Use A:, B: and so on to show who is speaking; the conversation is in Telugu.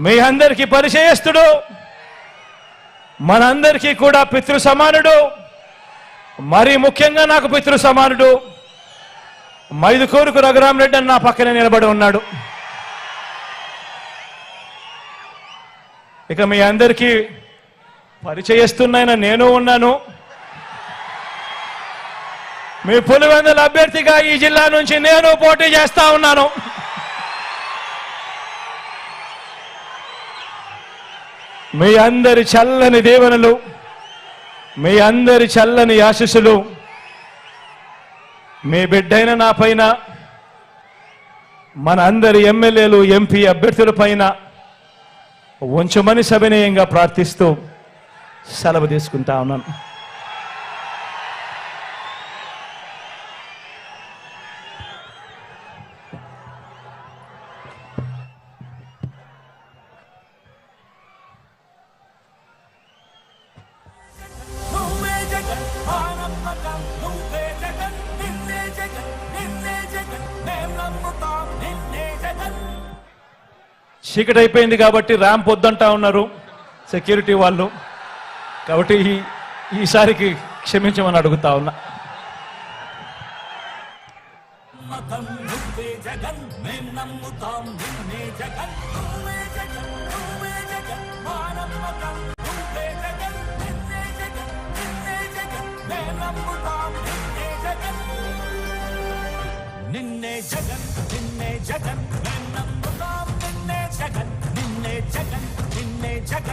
A: మీ అందరికీ పరిచయస్తుడు, మనందరికీ కూడా పితృ సమానుడు, మరి ముఖ్యంగా నాకు పితృ సమానుడు మైదుకూరుకు రఘురామరెడ్డి అని నా పక్కనే నిలబడి ఉన్నాడు. ఇక మీ అందరికీ పరిచయస్తున్నైనా నేను ఉన్నాను. మీ పులివెందుల అభ్యర్థిగా ఈ జిల్లా నుంచి నేను పోటీ చేస్తా ఉన్నాను. మీ అందరి చల్లని దీవెనలు, మీ అందరి చల్లని ఆశీస్సులు మీ బిడ్డైన నా పైన, మన అందరి ఎమ్మెల్యేలు ఎంపీ అభ్యర్థుల పైన ఉంచమని సవినయంగా ప్రార్థిస్తూ సెలవు తీసుకుంటా ఉన్నాను. చీకటి అయిపోయింది కాబట్టి ర్యాంప్ వద్దంటా ఉన్నారు సెక్యూరిటీ వాళ్ళు, కాబట్టి ఈసారికి క్షమించమని అడుగుతా ఉన్నా.
B: నిన్నే జగన్ నిన్నే జగన్